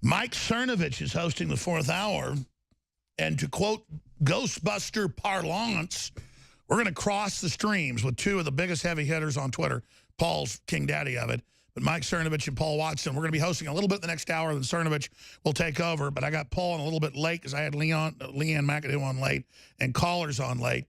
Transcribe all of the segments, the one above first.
Mike Cernovich is hosting the fourth hour, and to quote Ghostbuster parlance, we're going to cross the streams with two of the biggest heavy hitters on Twitter. Paul's king daddy of it, but Mike Cernovich and Paul Watson. We're going to be hosting a little bit the next hour, then Cernovich will take over, but I got Paul on a little bit late because I had Leanne McAdoo on late and callers on late.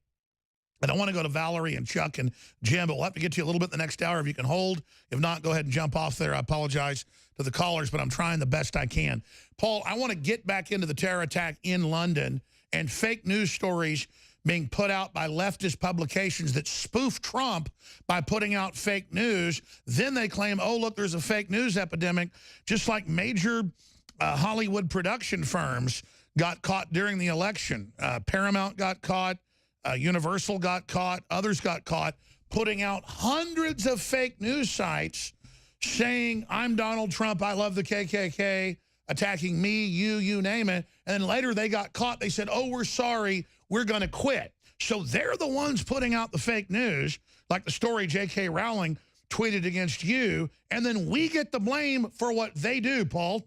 And I want to go to Valerie and Chuck and Jim, but we'll have to get to you a little bit the next hour if you can hold. If not, go ahead and jump off there. I apologize to the callers, but I'm trying the best I can. Paul, I want to get back into the terror attack in London and fake news stories being put out by leftist publications that spoof Trump by putting out fake news. Then they claim, oh, look, there's a fake news epidemic, just like major Hollywood production firms got caught during the election. Paramount got caught. Universal got caught. Others got caught putting out hundreds of fake news sites saying, I'm Donald Trump, I love the KKK, attacking me, you name it. And then later they got caught. They said, oh, we're sorry, we're going to quit. So they're the ones putting out the fake news, like the story J.K. Rowling tweeted against you, and then we get the blame for what they do, Paul.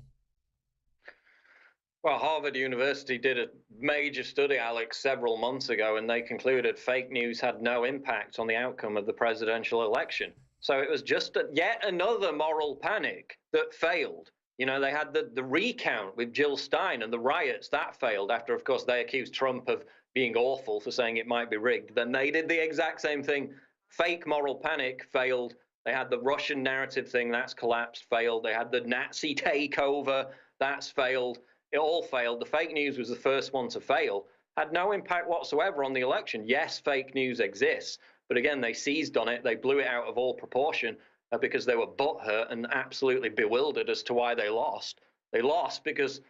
Well, Harvard University did a major study, Alex, several months ago, and they concluded fake news had no impact on the outcome of the presidential election. So it was just yet another moral panic that failed. You know, they had the recount with Jill Stein and the riots. That failed after, of course, they accused Trump of being awful for saying it might be rigged. Then they did the exact same thing. Fake moral panic failed. They had the Russian narrative thing. That's collapsed, failed. They had the Nazi takeover. That's failed. It all failed. The fake news was the first one to fail. Had no impact whatsoever on the election. Yes, fake news exists. But again, they seized on it. They blew it out of all proportion because they were butthurt and absolutely bewildered as to why they lost. They lost because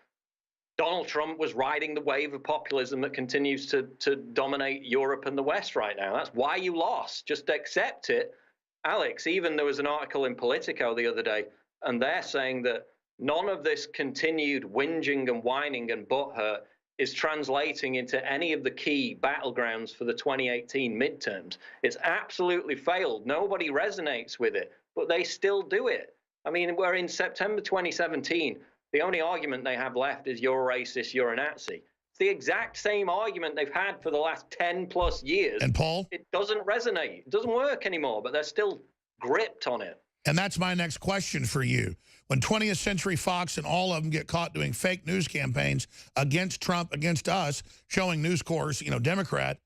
Donald Trump was riding the wave of populism that continues to dominate Europe and the West right now. That's why you lost. Just accept it. Alex, even there was an article in Politico the other day, and they're saying that none of this continued whinging and whining and butthurt is translating into any of the key battlegrounds for the 2018 midterms. It's absolutely failed. Nobody resonates with it, but they still do it. I mean, we're in September 2017. The only argument they have left is you're a racist, you're a Nazi. It's the exact same argument they've had for the last 10 plus years. And Paul? It doesn't resonate. It doesn't work anymore, but they're still gripped on it. And that's my next question for you. When 20th Century Fox and all of them get caught doing fake news campaigns against Trump, against us, showing News Corps, you know, Democrat,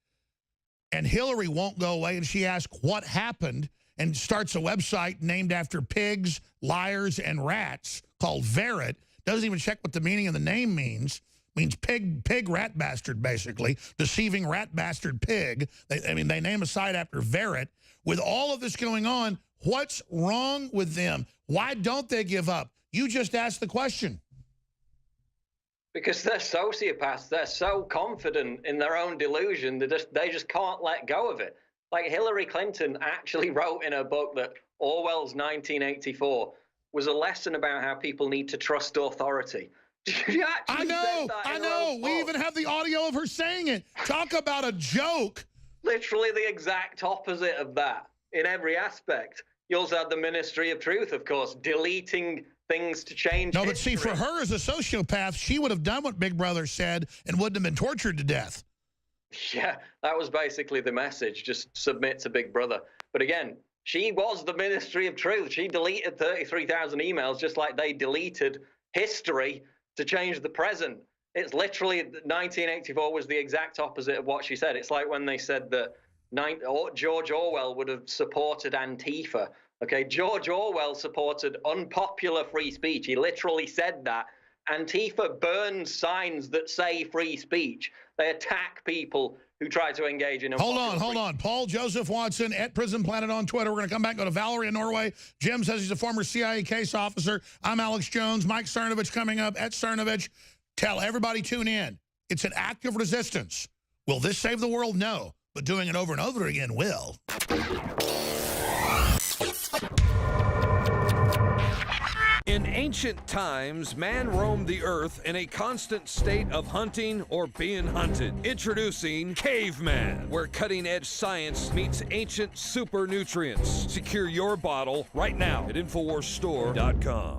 and Hillary won't go away, and she asks what happened and starts a website named after pigs, liars, and rats called Verrit, doesn't even check what the meaning of the name means pig rat bastard, basically, deceiving rat bastard pig. They name a site after Verrit. With all of this going on, what's wrong with them? Why don't they give up? You just asked the question. Because they're sociopaths. They're so confident in their own delusion that they just can't let go of it. Like Hillary Clinton actually wrote in her book that Orwell's 1984 was a lesson about how people need to trust authority. I know. We even have the audio of her saying it. Talk about a joke. Literally the exact opposite of that in every aspect. You also had the Ministry of Truth, of course, deleting things to change No, history. but see, for her as a sociopath, she would have done what Big Brother said and wouldn't have been tortured to death. Yeah, that was basically the message. Just submit to Big Brother. But again, she was the Ministry of Truth. She deleted 33,000 emails just like they deleted history to change the present. It's literally 1984 was the exact opposite of what she said. It's like when they said that George Orwell would have supported Antifa. Okay, George Orwell supported unpopular free speech. He literally said that. Antifa burns signs that say free speech. They attack people who try to engage in Hold on. Paul Joseph Watson at Prison Planet on Twitter. We're going to come back and go to Valerie in Norway. Jim says he's a former CIA case officer. I'm Alex Jones. Mike Cernovich coming up at Cernovich. Tell everybody, tune in. It's an act of resistance. Will this save the world? No. But doing it over and over again will. In ancient times, man roamed the earth in a constant state of hunting or being hunted. Introducing Caveman, where cutting-edge science meets ancient super nutrients. Secure your bottle right now at InfoWarsStore.com.